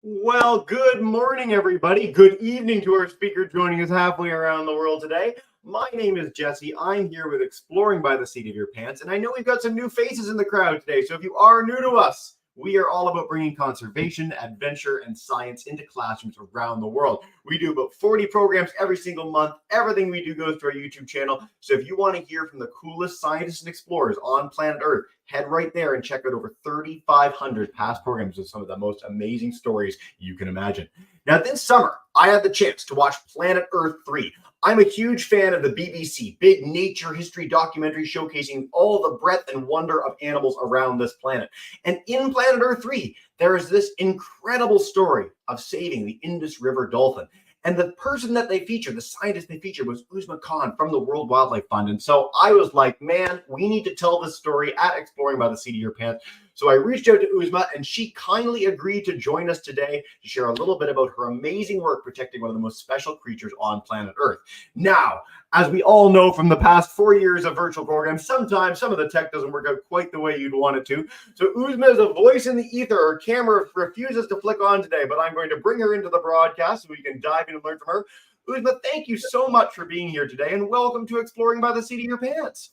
Well, good morning, everybody. Good evening to our speaker joining us halfway around the world today. My name is Jesse. I'm here with Exploring by the Seat of Your Pants, and I know we've got some new faces in the crowd today. So if you are new to us, we are all about bringing conservation, adventure, and science into classrooms around the world. We do about 40 programs every single month. Everything we do goes to our YouTube channel. So if you want to hear from the coolest scientists and explorers on planet Earth, head right there and check out over 3,500 past programs with some of the most amazing stories you can imagine. Now, this summer, I had the chance to watch Planet Earth 3. I'm a huge fan of the BBC, big nature history documentary showcasing all the breadth and wonder of animals around this planet. And in Planet Earth 3, there is this incredible story of saving the Indus River dolphin. And the person that they featured, the scientist they featured, was Uzma from the World Wildlife Fund. And so I was like, man, we need to tell this story at Exploring by the Seat of Your Pants. So I reached out to Uzma, and she kindly agreed to join us today to share a little bit about her amazing work protecting one of the most special creatures on planet Earth. Now, as we all know from the past 4 years of virtual programs, sometimes some of the tech doesn't work out quite the way you'd want it to. So Uzma is a voice in the ether. Her camera refuses to flick on today, but I'm going to bring her into the broadcast so we can dive in and learn from her. Uzma, thank you so much for being here today, and welcome to Exploring by the Seat of Your Pants.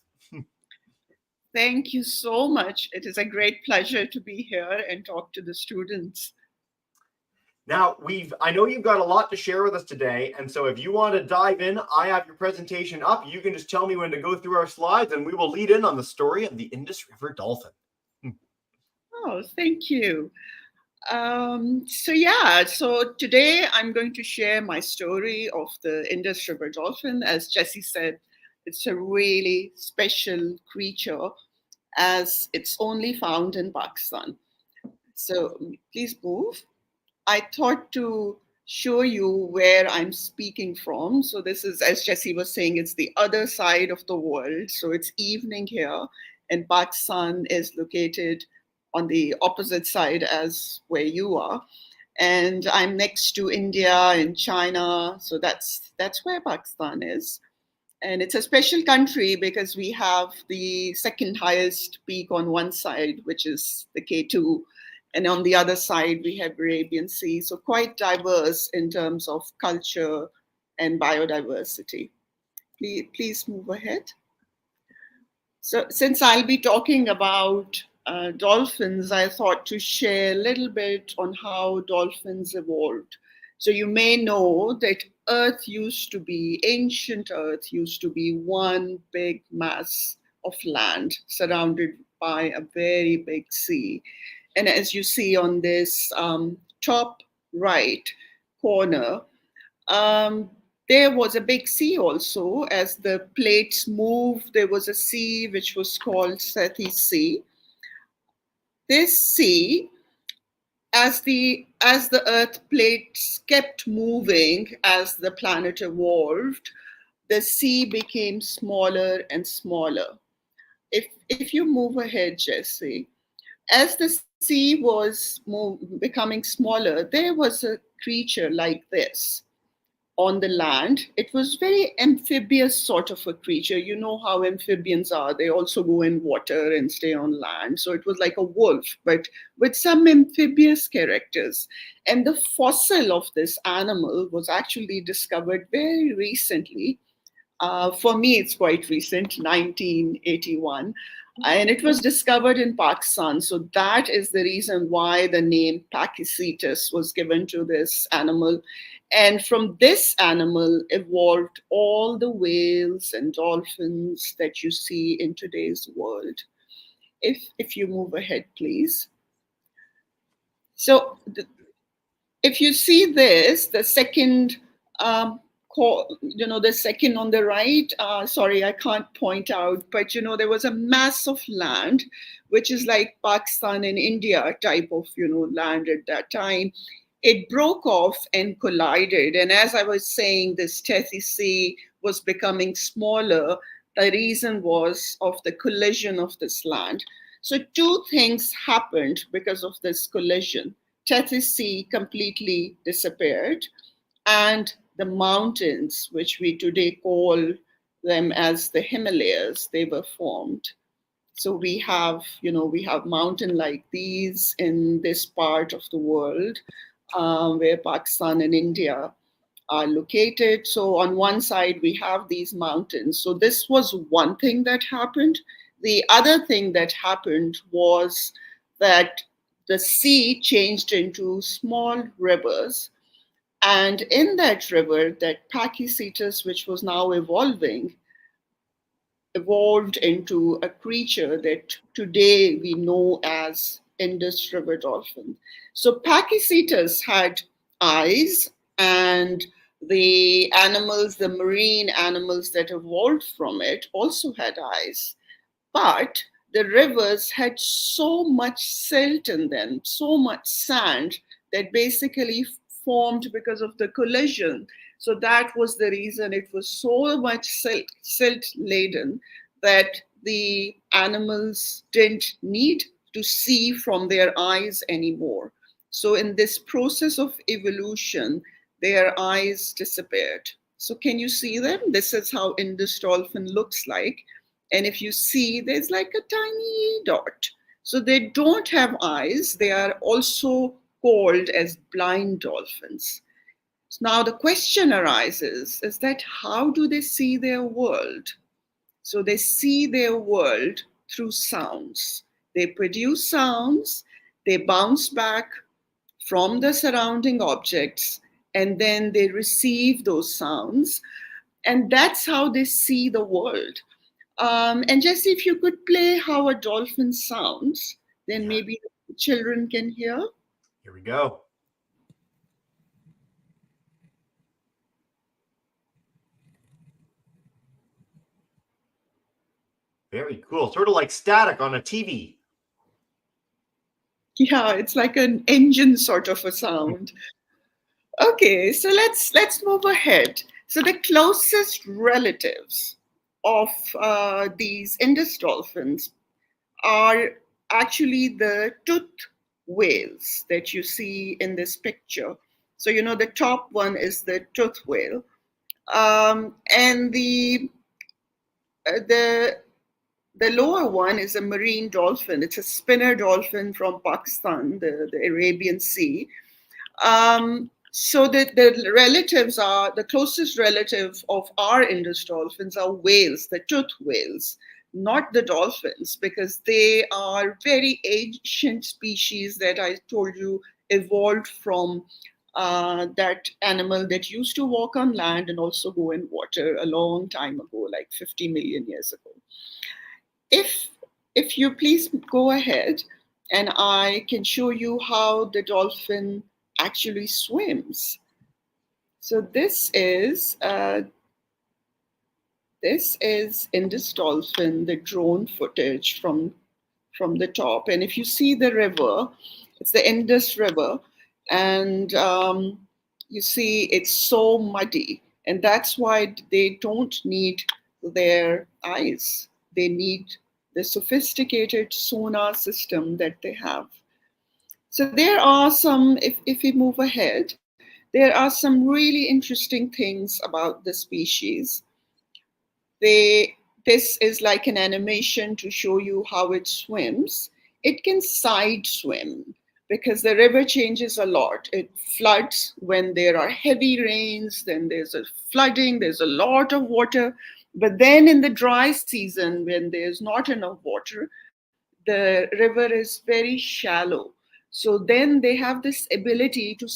Thank you so much. It is a great pleasure to be here and talk to the students. Now, I know you've got a lot to share with us today, and so if you want to dive in, I have your presentation up. You can just tell me when to go through our slides, and we will lead in on the story of the Indus River dolphin. Oh, thank you. So today I'm going to share my story of the Indus River dolphin. As Jesse said, it's a really special creature as it's only found in Pakistan. So please move. I thought to show you where I'm speaking from. So this is, as Jesse was saying, it's the other side of the world. So it's evening here, and Pakistan is located on the opposite side as where you are. And I'm next to India and China. So that's where Pakistan is. And it's a special country because we have the second highest peak on one side, which is the K2. And on the other side, we have Arabian Sea. So quite diverse in terms of culture and biodiversity. Please move ahead. So since I'll be talking about dolphins, I thought to share a little bit on how dolphins evolved. So you may know that ancient Earth used to be one big mass of land surrounded by a very big sea. And as you see on this top right corner, there was a big sea also. As the plates moved, there was a sea which was called Tethys Sea. This sea, as the Earth plates kept moving, as the planet evolved, the sea became smaller and smaller. If you move ahead, Jesse, as the sea was becoming smaller, there was a creature like this on the land. It was very amphibious sort of a creature. You know how amphibians are. They also go in water and stay on land. So it was like a wolf, but with some amphibious characters. And the fossil of this animal was actually discovered very recently. For me, it's quite recent, 1981. And it was discovered in Pakistan. So that is the reason why the name Pachycetus was given to this animal. And from this animal evolved all the whales and dolphins that you see in today's world. If you move ahead, please. So if you see this, the second the second on the right, sorry, I can't point out, but there was a mass of land, which is like Pakistan and India type of, land at that time. It broke off and collided. And as I was saying, this Tethys Sea was becoming smaller. The reason was of the collision of this land. So two things happened because of this collision. Tethys Sea completely disappeared, and the mountains, which we today call them as the Himalayas, they were formed. So we have mountain like these in this part of the world. where Pakistan and India are located. So on one side, we have these mountains. So this was one thing that happened. The other thing that happened was that the sea changed into small rivers. And in that river, that Pachycetus, which was now evolved into a creature that today we know as Indus River dolphin. So Pachycetus had eyes, and the animals, the marine animals that evolved from it, also had eyes. But the rivers had so much silt in them, so much sand, that basically formed because of the collision. So that was the reason it was so much silt laden that the animals didn't need to see from their eyes anymore. So in this process of evolution, their eyes disappeared. So can you see them? This is how Indus dolphin looks like. And if you see, there's like a tiny dot. So they don't have eyes. They are also called as blind dolphins. So now the question arises is that how do they see their world? So they see their world through sounds. They produce sounds, they bounce back from the surrounding objects, and then they receive those sounds. And that's how they see the world. And Jesse, if you could play how a dolphin sounds, then maybe the children can hear. Here we go. Very cool. Sort of like static on a TV. Yeah, it's like an engine sort of a sound. Okay, so let's move ahead. So the closest relatives of these Indus dolphins are actually the toothed whales that you see in this picture. So you know the top one is the toothed whale, and the lower one is a marine dolphin. It's a spinner dolphin from Pakistan, the Arabian Sea. So the relatives are the closest relative of our Indus dolphins are whales, the toothed whales, not the dolphins, because they are very ancient species that I told you evolved from that animal that used to walk on land and also go in water a long time ago, like 50 million years ago. If if you please go ahead, and I can show you how the dolphin actually swims. So this is Indus dolphin, the drone footage from the top. And if you see the river, it's the Indus River, and you see it's so muddy, and that's why they don't need their eyes. They need the sophisticated sonar system that they have. So there are some, if we move ahead, there are some really interesting things about the species. This is like an animation to show you how it swims. It can side swim because the river changes a lot. It floods when there are heavy rains, then there's a flooding, there's a lot of water. But then in the dry season, when there's not enough water, the river is very shallow. So then they have this ability to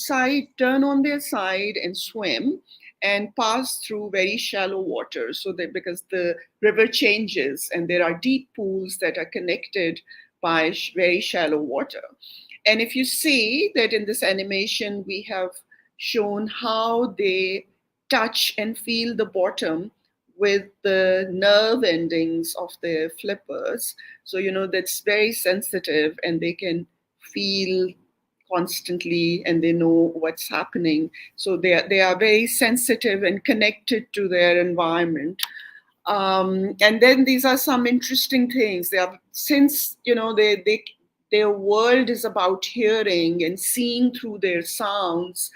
turn on their side and swim and pass through very shallow water. So that because the river changes and there are deep pools that are connected by very shallow water. And if you see that in this animation, we have shown how they touch and feel the bottom with the nerve endings of their flippers. So, you know, that's very sensitive and they can feel constantly and they know what's happening. So they are very sensitive and connected to their environment. And then these are some interesting things. They are, since, you know, their world is about hearing and seeing through their sounds,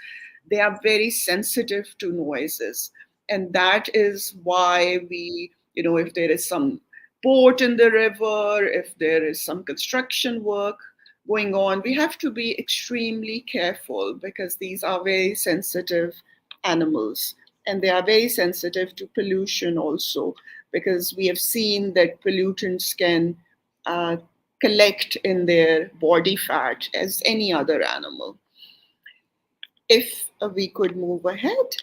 they are very sensitive to noises. And that is why we, you know, if there is some boat in the river, if there is some construction work, going on, we have to be extremely careful because these are very sensitive animals and they are very sensitive to pollution also, because we have seen that pollutants can uh, collect in their body fat as any other animal. If we could move ahead.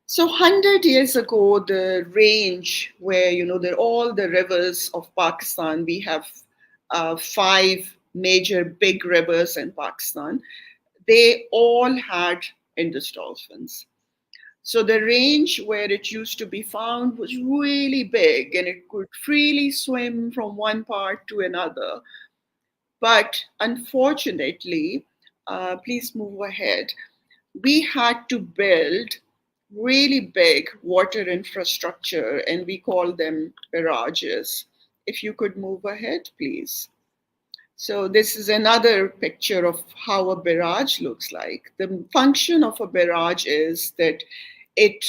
So 100 years ago, the range where, all the rivers of Pakistan, we have five major big rivers in Pakistan, they all had Indus dolphins. So the range where it used to be found was really big and it could freely swim from one part to another. But unfortunately, please move ahead, we had to build really big water infrastructure and we call them barrages. If you could move ahead, please. So this is another picture of how a barrage looks like. The function of a barrage is that it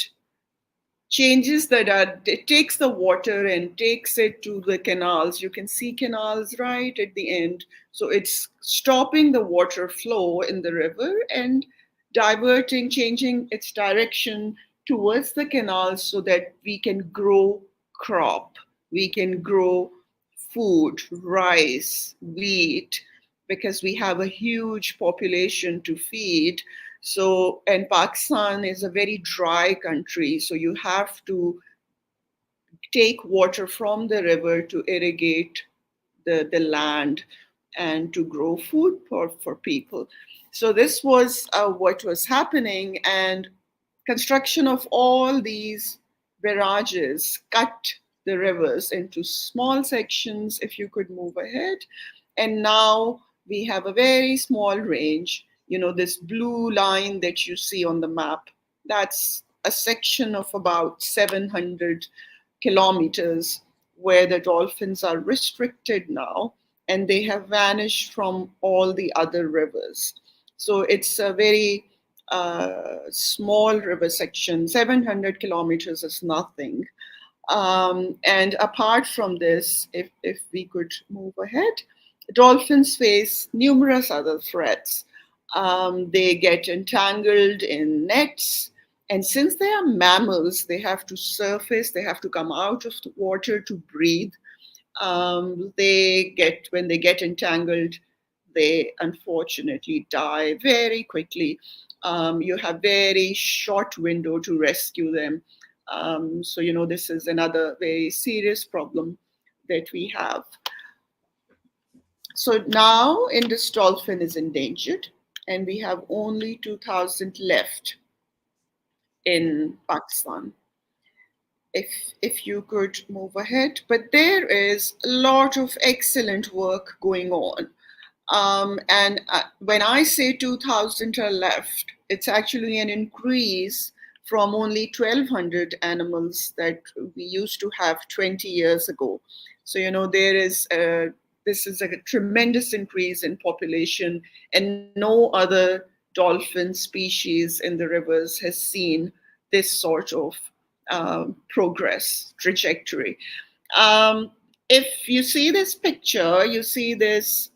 changes it takes the water and takes it to the canals. You can see canals right at the end. So it's stopping the water flow in the river and diverting, changing its direction towards the canals so that we can grow crop, we can grow food, rice, wheat, because we have a huge population to feed. So, and Pakistan is a very dry country, so you have to take water from the river to irrigate the land and to grow food for people. So this was what was happening, and construction of all these barrages cut the rivers into small sections. If you could move ahead. And now we have a very small range. This blue line that you see on the map, that's a section of about 700 kilometers where the dolphins are restricted now and they have vanished from all the other rivers. So it's a very small river section. 700 kilometers is nothing. And apart from this, if we could move ahead, dolphins face numerous other threats. They get entangled in nets. And since they are mammals, they have to surface, they have to come out of the water to breathe. When they get entangled, they unfortunately die very quickly. You have very short window to rescue them. So, this is another very serious problem that we have. So now Indus dolphin is endangered, and we have only 2,000 left in Pakistan. If you could move ahead. But there is a lot of excellent work going on. And when I say 2,000 are left, it's actually an increase from only 1,200 animals that we used to have 20 years ago. So, this is a tremendous increase in population, and no other dolphin species in the rivers has seen this sort of progress trajectory. If you see this picture, you see this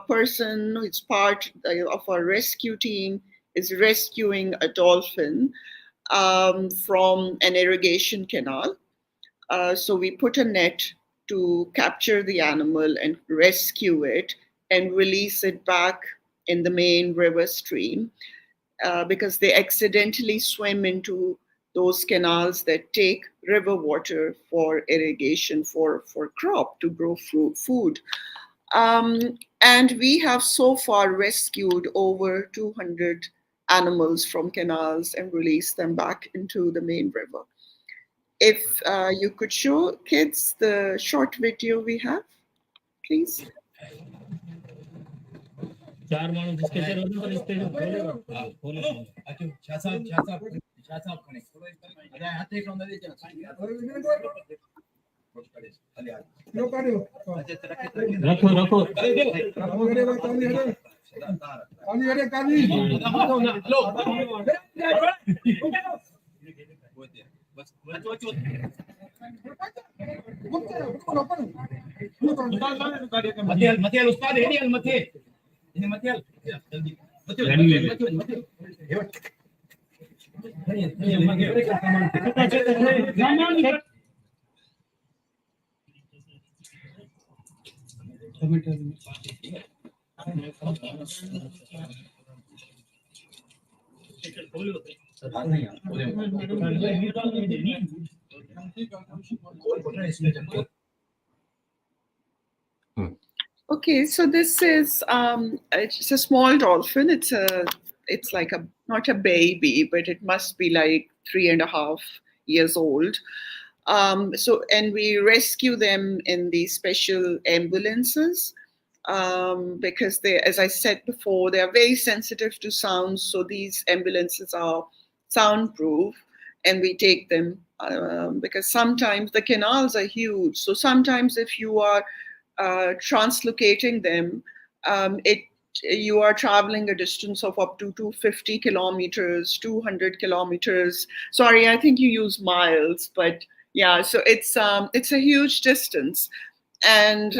person who's part of our rescue team is rescuing a dolphin from an irrigation canal. So we put a net to capture the animal and rescue it and release it back in the main river stream because they accidentally swim into those canals that take river water for irrigation for crop to grow food. And we have so far rescued over 200 animals from canals and released them back into the main river. If you could show kids the short video we have, please. Okay, so this is it's a small dolphin. It's like a not a baby, but it must be like 3.5 years old. And we rescue them in these special ambulances because they, as I said before, they are very sensitive to sounds. So these ambulances are soundproof, and we take them because sometimes the canals are huge. So sometimes if you are translocating them, it you are traveling a distance of up to 250 kilometers, 200 kilometers. Sorry, I think you use miles, but yeah, so it's a huge distance, and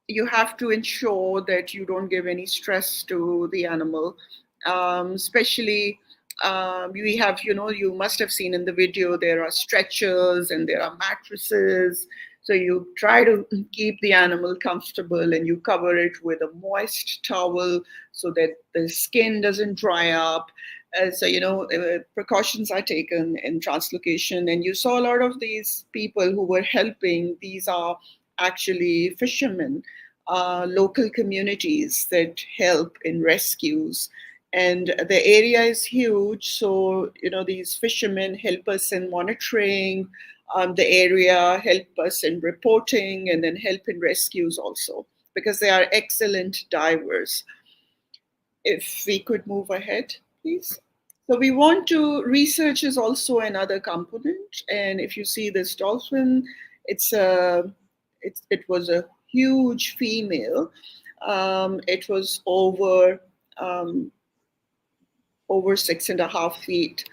you have to ensure that you don't give any stress to the animal, especially. We have, you must have seen in the video, there are stretchers and there are mattresses. So you try to keep the animal comfortable and you cover it with a moist towel so that the skin doesn't dry up. Precautions are taken in translocation. And you saw a lot of these people who were helping. These are actually fishermen, local communities that help in rescues. And the area is huge. So, these fishermen help us in monitoring the area, help us in reporting, and then help in rescues also, because they are excellent divers. If we could move ahead, please. So we want to, research is also another component. And if you see this dolphin, it was a huge female. It was over 6.5 feet.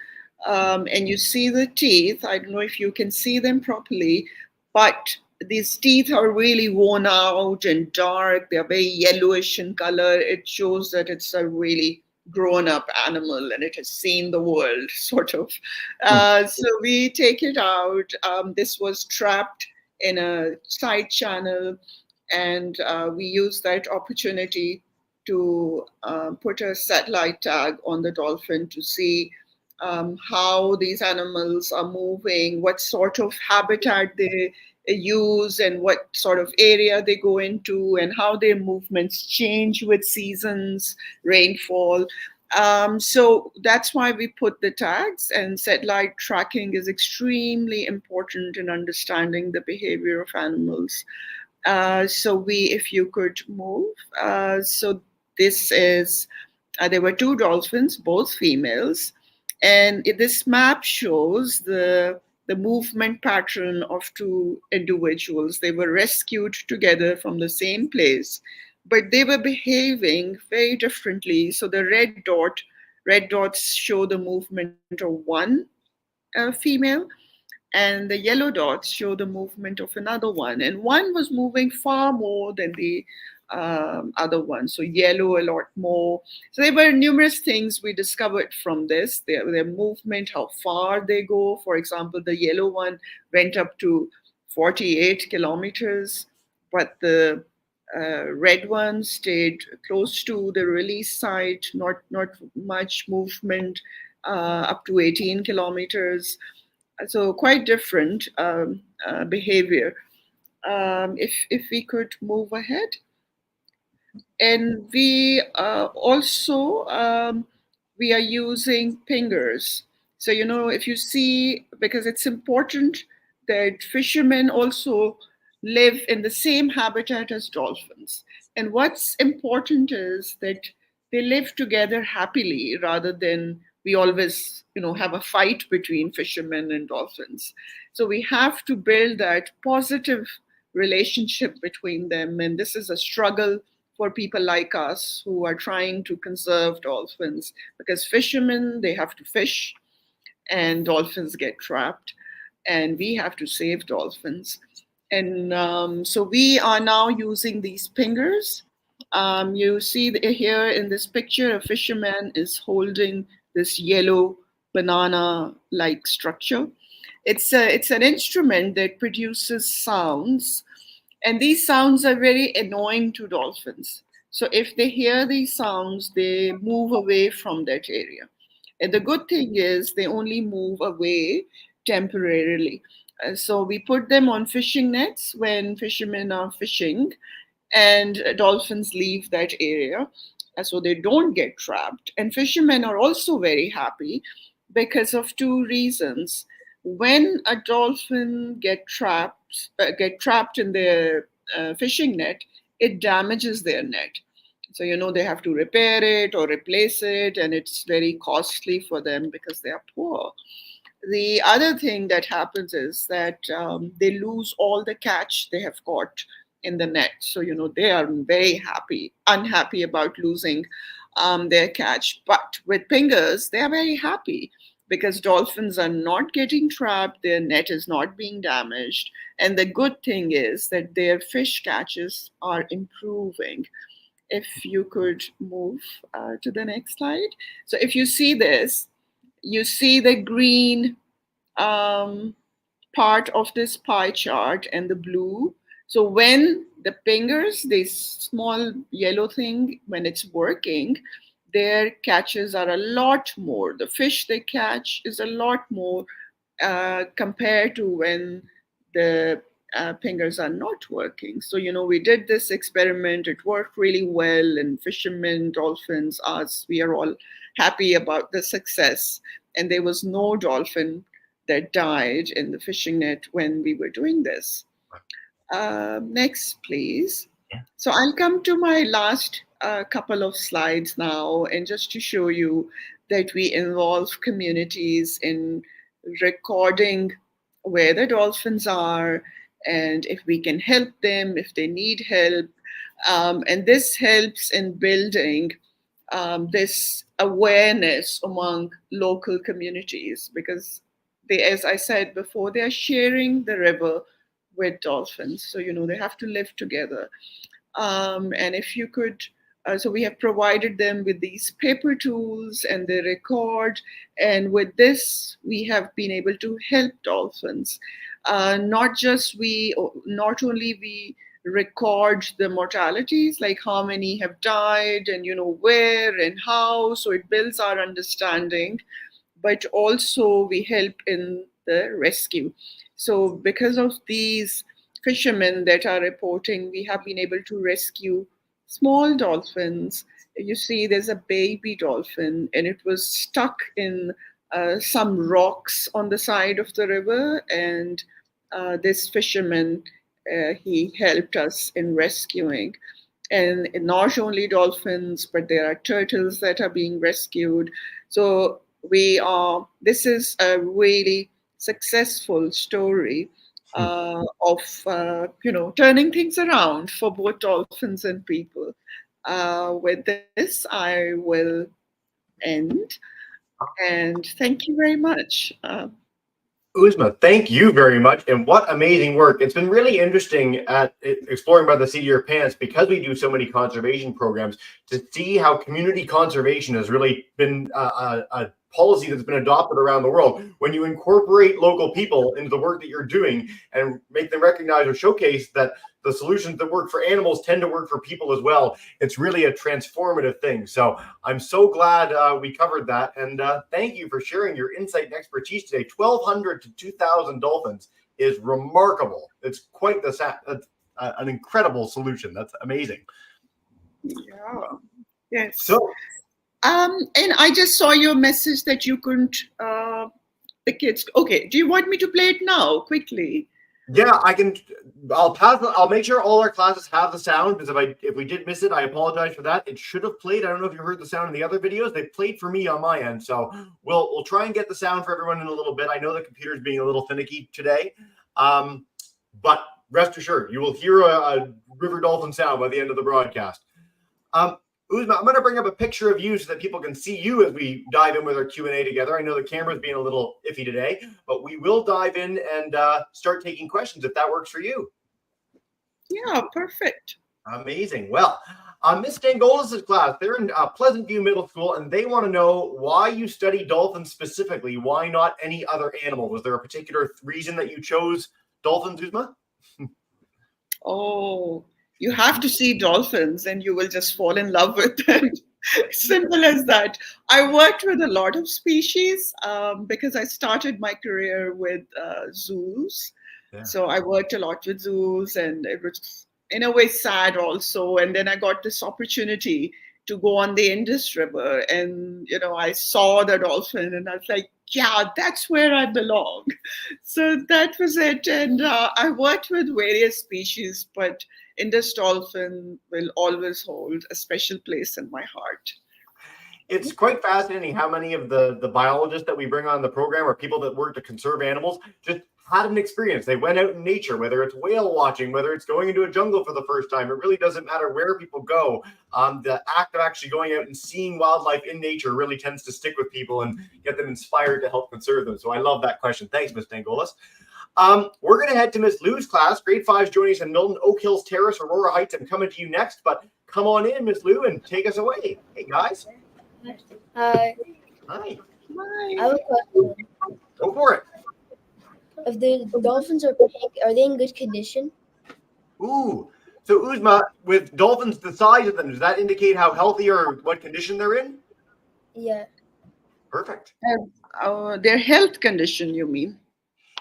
And you see the teeth. I don't know if you can see them properly, but these teeth are really worn out and dark. They're very yellowish in color. It shows that it's a really grown-up animal and it has seen the world, sort of. So we take it out. This was trapped in a side channel, and we use that opportunity to put a satellite tag on the dolphin to see how these animals are moving, what sort of habitat they use, and what sort of area they go into, and how their movements change with seasons, rainfall. So that's why we put the tags, and satellite tracking is extremely important in understanding the behavior of animals. If you could move. So this is, there were two dolphins, both females. And this map shows the movement pattern of two individuals. They were rescued together from the same place, but they were behaving very differently. So the red dots show the movement of one female, and the yellow dots show the movement of another one. And one was moving far more than the other one. So yellow a lot more. So there were numerous things we discovered from this. Their movement, how far they go. For example, the yellow one went up to 48 kilometers, but the red one stayed close to the release site, not much movement, up to 18 kilometers. So quite different behavior. If we could move ahead. And we also we are using pingers. So if you see, because it's important that fishermen also live in the same habitat as dolphins. And what's important is that they live together happily, rather than we always have a fight between fishermen and dolphins. So we have to build that positive relationship between them, and this is a struggle for people like us who are trying to conserve dolphins, because fishermen, they have to fish and dolphins get trapped, and we have to save dolphins. And so we are now using these pingers. You see here in this picture, a fisherman is holding this yellow banana-like structure. It's an instrument that produces sounds, and these sounds are very annoying to dolphins. So if they hear these sounds, they move away from that area. And the good thing is they only move away temporarily. So we put them on fishing nets when fishermen are fishing, and dolphins leave that area, so they don't get trapped. And fishermen are also very happy because of two reasons. When a dolphin get trapped in their fishing net, it damages their net. So they have to repair it or replace it, and it's very costly for them because they are poor. The other thing that happens is that they lose all the catch they have caught in the net. So, they are very unhappy about losing their catch. But with pingers, they are very happy because dolphins are not getting trapped, their net is not being damaged. And the good thing is that their fish catches are improving. If you could move to the next slide. So, if you see this, you see the green um, part of this pie chart and the blue. So when the pingers, this small yellow thing, when it's working, their catches are a lot more. The fish they catch is a lot more compared to when the pingers are not working. So, we did this experiment, it worked really well, and fishermen, dolphins, us, we are all happy about the success. And there was no dolphin that died in the fishing net when we were doing this. Next, please. So I'll come to my last couple of slides now, and just to show you that we involve communities in recording where the dolphins are and if we can help them, if they need help. And this helps in building this awareness among local communities because as I said before, they are sharing the river with dolphins. So, they have to live together. And if you could, so we have provided them with these paper tools and they record. And with this, we have been able to help dolphins. Not only we record the mortalities, like how many have died and, where and how. So it builds our understanding, but also we help in the rescue. So because of these fishermen that are reporting, we have been able to rescue small dolphins. You see, there's a baby dolphin, and it was stuck in some rocks on the side of the river. And this fisherman, he helped us in rescuing. And not only dolphins, but there are turtles that are being rescued. So this is a really successful story of turning things around for both dolphins and people. With this, I will end, and thank you very much. Uzma, thank you very much, and what amazing work. It's been really interesting at Exploring by the Seat of Your Pants, because we do so many conservation programs, to see how community conservation has really been a policy that's been adopted around the world. When you incorporate local people into the work that you're doing and make them recognize or showcase that the solutions that work for animals tend to work for people as well, it's really a transformative thing. So I'm so glad we covered that. And thank you for sharing your insight and expertise today. 1,200 to 2,000 dolphins is remarkable. It's quite an incredible solution. That's amazing. Yeah. Yes. So, and I just saw your message that you couldn't, the kids. Okay, do you want me to play it now, quickly? Yeah, I can. I'll make sure all our classes have the sound, because if we did miss it, I apologize for that. It should have played. I don't know if you heard the sound in the other videos. They played for me on my end, so we'll try and get the sound for everyone in a little bit. I know the computer's being a little finicky today, but rest assured, you will hear a river dolphin sound by the end of the broadcast. Uzma, I'm going to bring up a picture of you so that people can see you as we dive in with our Q&A together. I know the camera's being a little iffy today, but we will dive in and start taking questions if that works for you. Yeah, perfect. Amazing. Well, Miss Stangolis' class, they're in Pleasant View Middle School, and they want to know why you study dolphins specifically. Why not any other animal? Was there a particular reason that you chose dolphins, Uzma? Oh, you have to see dolphins and you will just fall in love with them. Simple as that. I worked with a lot of species because I started my career with zoos. Yeah. So I worked a lot with zoos, and it was in a way sad also. And then I got this opportunity to go on the Indus River, and I saw the dolphin, and I was like, yeah, that's where I belong. So that was it. And I worked with various species, but Indus dolphin will always hold a special place in my heart. It's quite fascinating how many of the biologists that we bring on the program are people that work to conserve animals, just had an experience. They went out in nature, whether it's whale watching, whether it's going into a jungle for the first time. It really doesn't matter where people go. The act of actually going out and seeing wildlife in nature really tends to stick with people and get them inspired to help conserve them. So I love that question. Thanks, Ms. Dangolis. We're going to head to Miss Lou's class. Grade 5's joining us in Milton Oak Hills Terrace, Aurora Heights. I'm coming to you next, but come on in, Miss Lou, and take us away. Hey, guys. Hi. Hi. Hi. I have a question. Go for it. If the dolphins are pink, are they in good condition? Ooh. So, Uzma, with dolphins, the size of them, does that indicate how healthy or what condition they're in? Yeah. Perfect. Their health condition, you mean?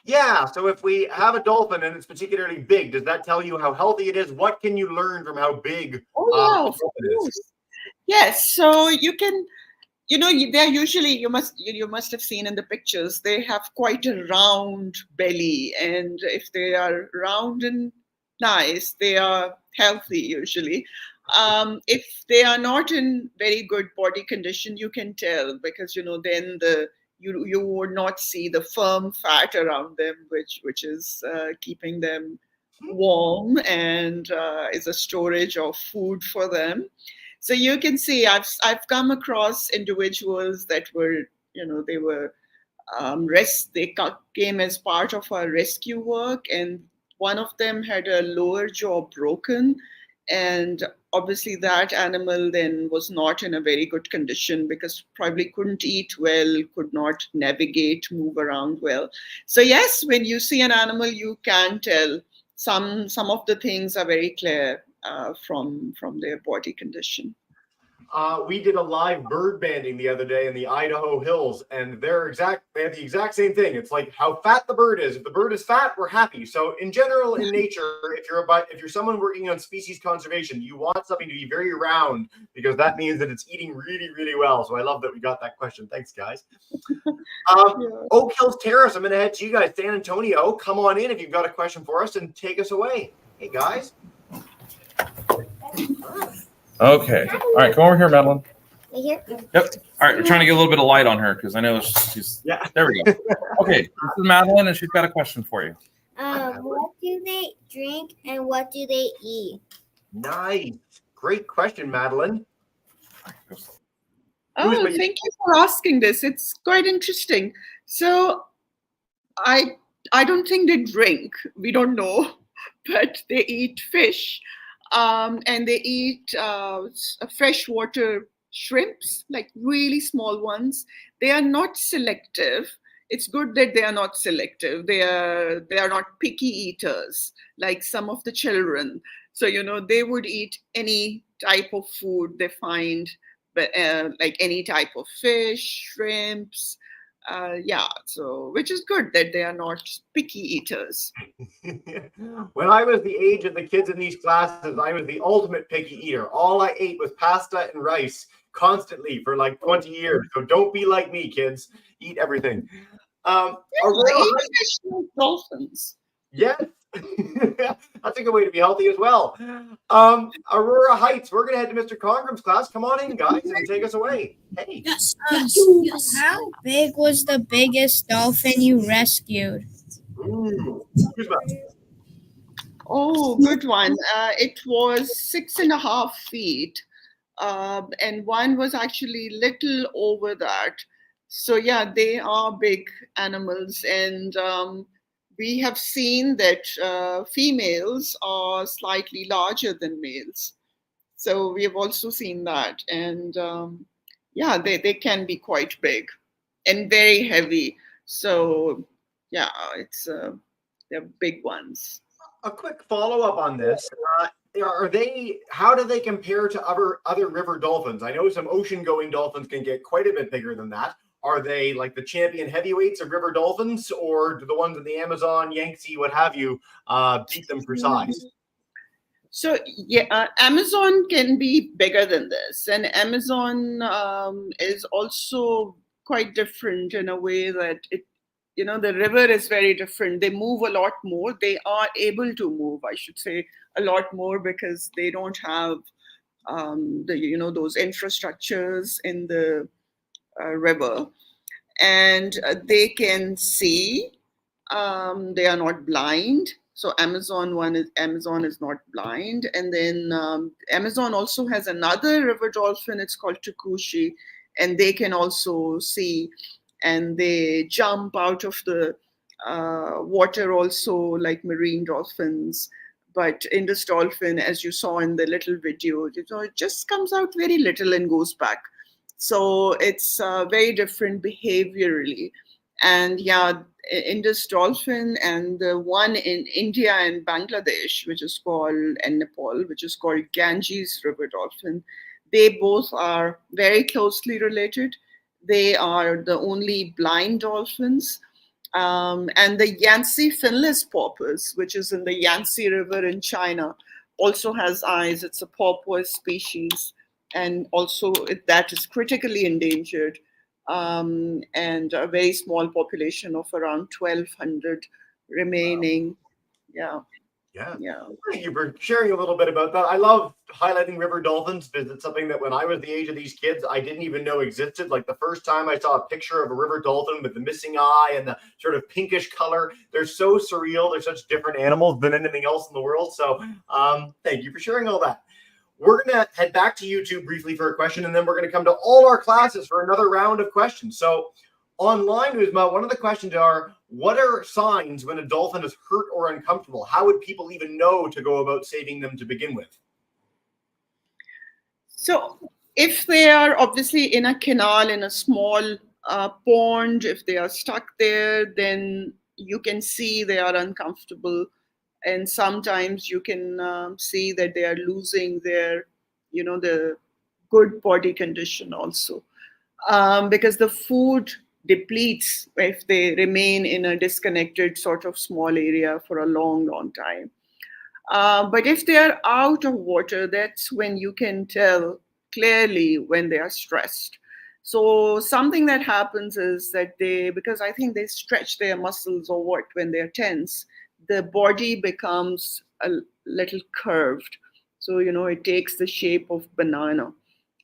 Yeah. So if we have a dolphin and it's particularly big, does that tell you how healthy it is? What can you learn from how big Oh, yeah, a of dolphin course. is? Yes, so you can, they're usually, you must have seen in the pictures, they have quite a round belly, and if they are round and nice, they are healthy usually. If they are not in very good body condition, you can tell, because then you would not see the firm fat around them, which is keeping them warm and is a storage of food for them. So you can see I've come across individuals that were, they were they came as part of our rescue work, and one of them had a lower jaw broken, and obviously that animal then was not in a very good condition because probably couldn't eat well, could not navigate, move around well. So yes, when you see an animal, you can tell some of the things are very clear from their body condition. We did a live bird banding the other day in the Idaho hills, and they have the exact same thing. It's like how fat the bird is. If the bird is fat, we're happy. So in general, in nature, if you're someone working on species conservation, you want something to be very round because that means that it's eating really, really well. So I love that we got that question. Thanks, guys. Oak Hills Terrace. I'm going to head to you guys, San Antonio. Come on in if you've got a question for us and take us away. Hey, guys. Okay. All right. Come over here, Madeline. Right here? Yep. All right. We're trying to get a little bit of light on her because I know she's. Yeah. There we go. Okay. This is Madeline, and she's got a question for you. What do they drink and what do they eat? Nice. Great question, Madeline. Oh, thank you for asking this. It's quite interesting. So I don't think they drink. We don't know, but they eat fish. And they eat freshwater shrimps, like really small ones. They are not selective. It's good that they are not selective. They are not picky eaters like some of the children. So they would eat any type of food they find, but like any type of fish, shrimps. So which is good that they are not picky eaters. When I was the age of the kids in these classes, I was the ultimate picky eater. All I ate was pasta and rice constantly for like 20 years. So don't be like me, kids. Eat everything. Aurora, fish and dolphins. Yes. That's a good way to be healthy as well. Aurora Heights, we're going to head to Mr. Congram's class. Come on in, guys, and take us away. Hey. Yes. How big was the biggest dolphin you rescued? Ooh. Oh, good one. It was 6.5 feet, and one was actually little over that. So yeah, they are big animals, and we have seen that females are slightly larger than males. So we have also seen that. And yeah, they can be quite big and very heavy. So yeah, they're big ones. A quick follow-up on this. How do they compare to other river dolphins? I know some ocean-going dolphins can get quite a bit bigger than that. Are they like the champion heavyweights of river dolphins, or do the ones in the Amazon, Yangtze, what have you, beat them for size? So yeah, Amazon can be bigger than this, and Amazon is also quite different in a way that the river is very different. They move a lot more. They are able to move, I should say, a lot more because they don't have those infrastructures in the river, and they can see. They are not blind. So Amazon is not blind, and then Amazon also has another river dolphin. It's called Tukushi, and they can also see, and they jump out of the water also like marine dolphins. But Indus dolphin, as you saw in the little video, it just comes out very little and goes back. So it's very different behaviorally. And yeah, Indus dolphin and the one in India and Bangladesh, and Nepal, which is called Ganges river dolphin, they both are very closely related. They are the only blind dolphins. And the Yangtze finless porpoise, which is in the Yangtze River in China, also has eyes. It's a porpoise species, and also that is critically endangered, and a very small population of around 1,200 remaining. Yeah, Yeah. yeah. Thank you for sharing a little bit about that. I love highlighting river dolphins because it's something that when I was the age of these kids, I didn't even know existed. Like the first time I saw a picture of a river dolphin with the missing eye and the sort of pinkish color, they're so surreal. They're such different animals than anything else in the world. So thank you for sharing all that. We're going to head back to YouTube briefly for a question, and then we're going to come to all our classes for another round of questions. So online, Uzma, one of the questions are, what are signs when a dolphin is hurt or uncomfortable? How would people even know to go about saving them to begin with? So if they are obviously in a canal, in a small pond, if they are stuck there, then you can see they are uncomfortable. And sometimes you can see that they are losing the good body condition also. Because the food depletes if they remain in a disconnected sort of small area for a long, long time. But if they are out of water, that's when you can tell clearly when they are stressed. So something that happens is that because I think they stretch their muscles or what when they're tense, the body becomes a little curved. So, it takes the shape of banana.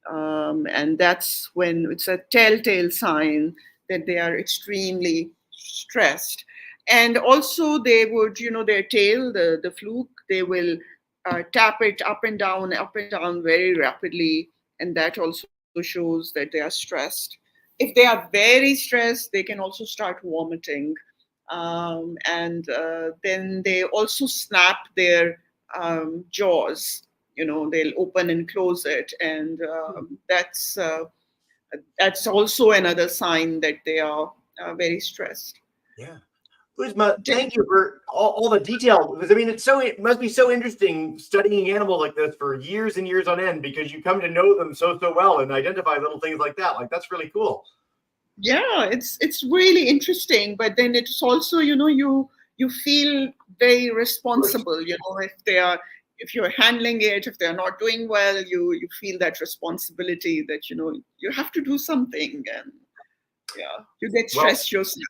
And that's when it's a telltale sign that they are extremely stressed. And also they would, their tail, the fluke, they will tap it up and down very rapidly. And that also shows that they are stressed. If they are very stressed, they can also start vomiting. And then they also snap their jaws. They'll open and close it. And that's also another sign that they are very stressed. Yeah. Uzma, thank you for all the detail. Because I mean, it must be so interesting studying animals like this for years and years on end because you come to know them so well and identify little things like that. Like that's really cool. Yeah, it's really interesting. But then it's also, you feel very responsible. If you're handling it, if they're not doing well, you feel that responsibility that you have to do something, and yeah, you get stressed yourself.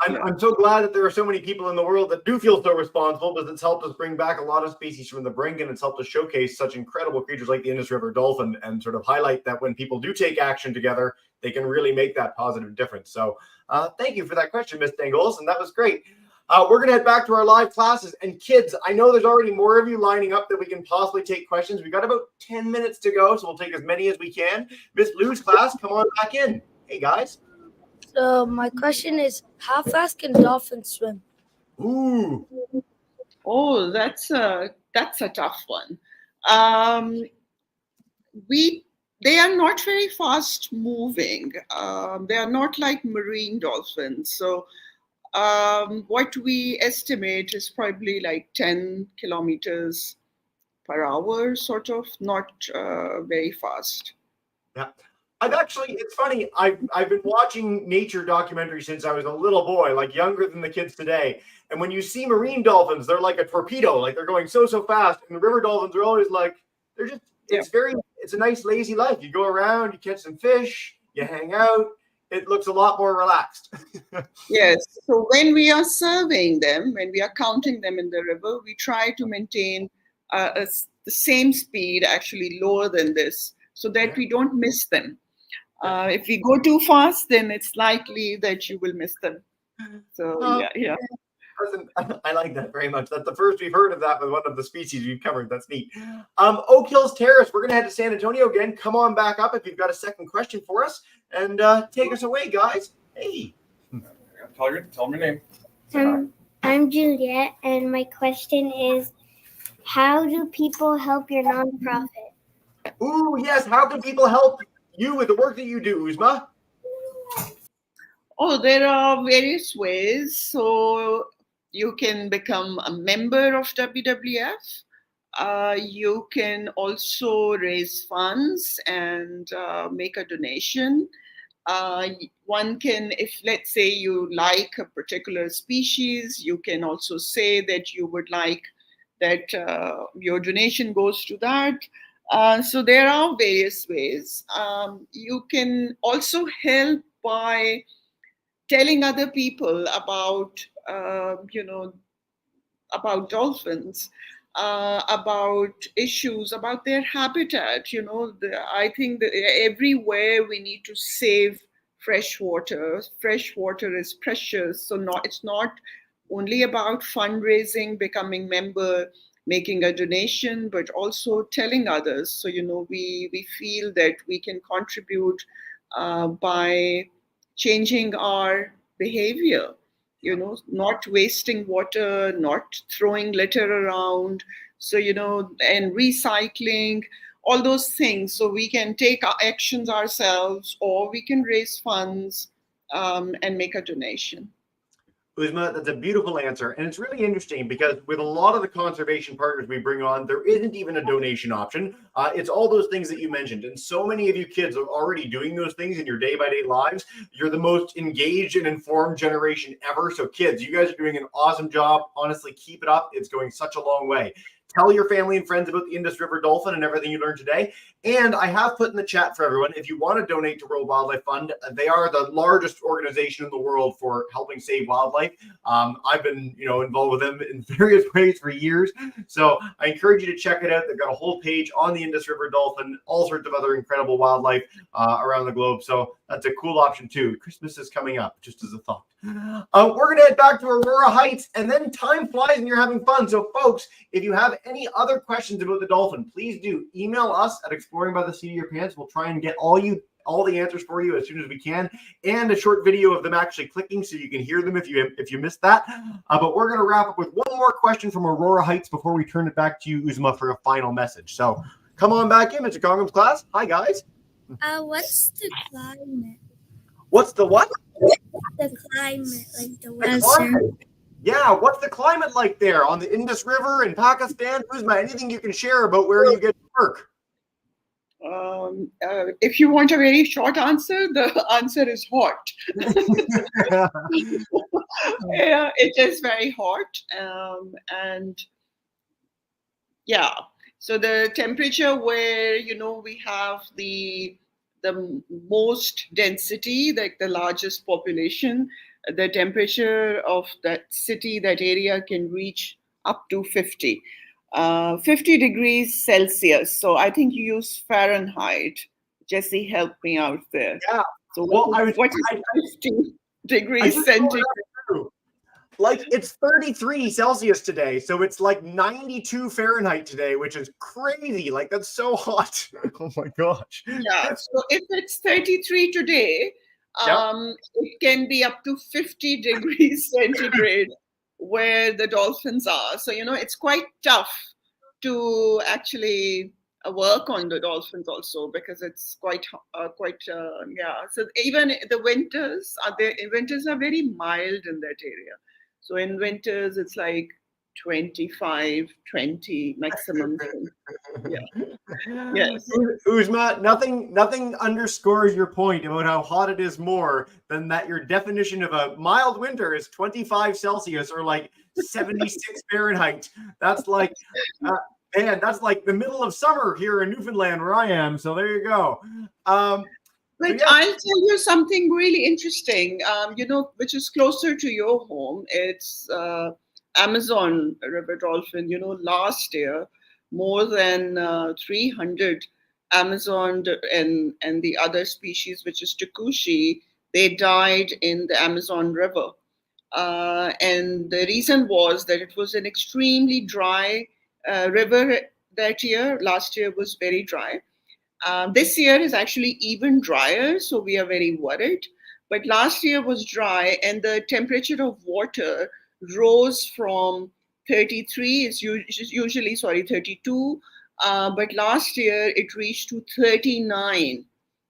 I'm so glad that there are so many people in the world that do feel so responsible because it's helped us bring back a lot of species from the brink, and it's helped us showcase such incredible creatures like the Indus River dolphin and sort of highlight that when people do take action together, they can really make that positive difference. So thank you for that question, Ms. Dangles, and that was great. We're going to head back to our live classes. And kids, I know there's already more of you lining up that we can possibly take questions. We've got about 10 minutes to go, so we'll take as many as we can. Miss Lou's class, come on back in. Hey, guys. So my question is, how fast can dolphins swim? Ooh. Oh, that's a tough one. they are not very fast moving. They are not like marine dolphins. So what we estimate is probably like 10 kilometers per hour, sort of, not very fast. Yeah. It's funny, I've been watching nature documentaries since I was a little boy, like younger than the kids today. And when you see marine dolphins, they're like a torpedo, like they're going so fast. And the river dolphins are always like, they're just, it's a nice lazy life. You go around, you catch some fish, you hang out. It looks a lot more relaxed. Yes. So when we are surveying them, when we are counting them in the river, we try to maintain the same speed, actually lower than this, so that we don't miss them. If we go too fast, then it's likely that you will miss them. So yeah. I like that very much. That's the first we've heard of that with one of the species we've covered. That's neat. Oak Hills Terrace, we're going to head to San Antonio again. Come on back up if you've got a second question for us. And take us away, guys. Hey. Tell them your name. I'm Juliet, and my question is, how do people help your nonprofit? Ooh, yes. How can people help you with the work that you do, Uzma? Oh, there are various ways. So you can become a member of WWF. You can also raise funds and make a donation. One can, if let's say you like a particular species, you can also say that you would like that your donation goes to that. So there are various ways. You can also help by telling other people about, about dolphins, about issues, about their habitat. I think that everywhere we need to save fresh water. Fresh water is precious. So it's not only about fundraising, becoming member, making a donation, but also telling others. So, we feel that we can contribute by changing our behavior, not wasting water, not throwing litter around. So, and recycling, all those things. So we can take our actions ourselves, or we can raise funds and make a donation. Uzma, that's a beautiful answer. And it's really interesting because with a lot of the conservation partners we bring on, there isn't even a donation option. It's all those things that you mentioned. And so many of you kids are already doing those things in your day-by-day lives. You're the most engaged and informed generation ever. So kids, you guys are doing an awesome job. Honestly, keep it up. It's going such a long way. Tell your family and friends about the Indus River Dolphin and everything you learned today. And I have put in the chat for everyone, if you want to donate to World Wildlife Fund, they are the largest organization in the world for helping save wildlife. I've been, involved with them in various ways for years. So I encourage you to check it out. They've got a whole page on the Indus River Dolphin, all sorts of other incredible wildlife around the globe. So that's a cool option too. Christmas is coming up, just as a thought. We're going to head back to Aurora Heights, and then time flies and you're having fun. So folks, if you have any other questions about the dolphin, please do email us at exploring by the seat of your pants. We'll try and get all the answers for you as soon as we can, and a short video of them actually clicking so you can hear them if you missed that. But we're going to wrap up with one more question from Aurora Heights before we turn it back to you, Uzma, for a final message. So come on back in, Mr. Congram's class. Hi, guys. What's the climate? What's the what? The climate, like the The weather. climate. Yeah, what's the climate like there on the Indus River in Pakistan? Uzma, anything you can share about where you get to work? If you want a very short answer, the answer is hot. Yeah, it is very hot. And yeah, so the temperature where, we have the most density, like the largest population, the temperature of that city, that area can reach up to 50 degrees Celsius. So I think you use Fahrenheit. Jesse, help me out there. Yeah. So what is 50 degrees centigrade? Like, it's 33 Celsius today, so it's like 92 Fahrenheit today, which is crazy. Like, that's so hot. Oh my gosh. Yeah. So if it's 33 today, it can be up to 50 degrees centigrade where the dolphins are. So, it's quite tough to actually work on the dolphins also, because it's quite yeah. So even the winters are very mild in that area. So in winters it's like 25, 20 maximum. Yeah. Yes. Uzma, nothing underscores your point about how hot it is more than that your definition of a mild winter is 25 Celsius or like 76 Fahrenheit. That's like, man, that's like the middle of summer here in Newfoundland where I am. So there you go. But yeah. I'll tell you something really interesting, which is closer to your home. It's Amazon river dolphin. Last year, more than 300 Amazon and the other species, which is takushi, they died in the Amazon River. And the reason was that it was an extremely dry river that year. Last year was very dry. This year is actually even drier, so we are very worried. But last year was dry, and the temperature of water rose from 33, it's usually 32, but last year it reached to 39.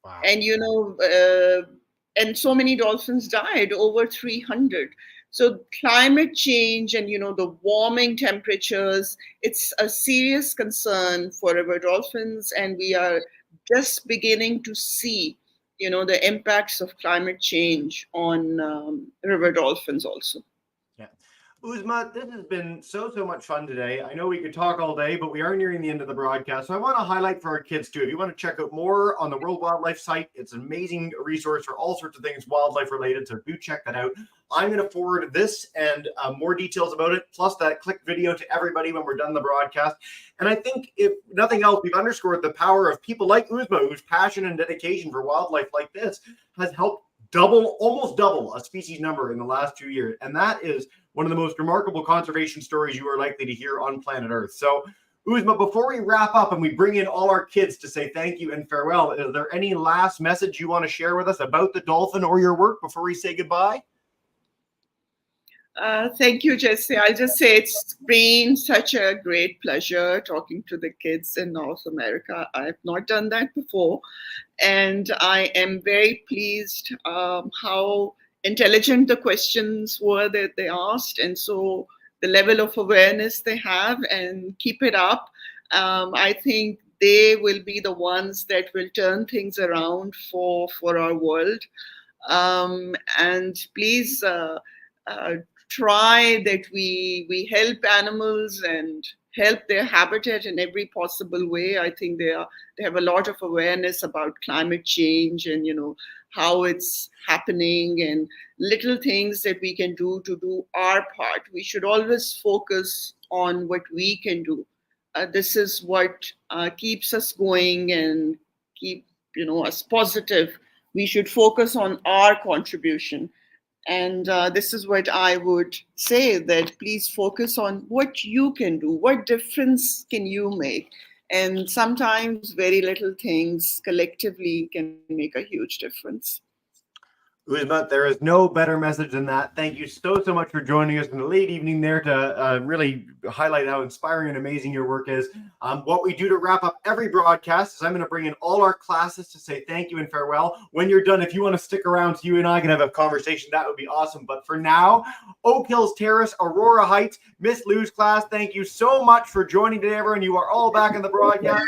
Wow. And and so many dolphins died, over 300. So climate change and the warming temperatures, it's a serious concern for river dolphins, and we are just beginning to see the impacts of climate change on river dolphins also. Yeah. Uzma, this has been so much fun today. I know we could talk all day, but we are nearing the end of the broadcast. So I want to highlight for our kids too. If you want to check out more on the World Wildlife site, it's an amazing resource for all sorts of things wildlife related. So do check that out. I'm going to forward this and more details about it, plus that click video to everybody when we're done the broadcast. And I think if nothing else, we've underscored the power of people like Uzma, whose passion and dedication for wildlife like this has helped almost double a species number in the last 2 years. And that is one of the most remarkable conservation stories you are likely to hear on planet Earth. So, Uzma, before we wrap up and we bring in all our kids to say thank you and farewell, is there any last message you want to share with us about the dolphin or your work before we say goodbye? Thank you, Jesse. I'll just say it's been such a great pleasure talking to the kids in North America. I've not done that before. And I am very pleased how intelligent the questions were that they asked. And so the level of awareness they have, and keep it up. I think they will be the ones that will turn things around for our world. And please try that we help animals and help their habitat in every possible way. I think they have a lot of awareness about climate change and how it's happening, and little things that we can do to do our part. We should always focus on what we can do. This is what keeps us going and keep us positive. We should focus on our contribution. And this is what I would say, that please focus on what you can do. What difference can you make? And sometimes very little things collectively can make a huge difference. Uzma, there is no better message than that. Thank you so much for joining us in the late evening there to really highlight how inspiring and amazing your work is. What we do to wrap up every broadcast is I'm going to bring in all our classes to say thank you and farewell. When you're done, if you want to stick around so you and I can have a conversation, that would be awesome. But for now, Oak Hills Terrace, Aurora Heights, Miss Lou's class, thank you so much for joining today, everyone. You are all back in the broadcast.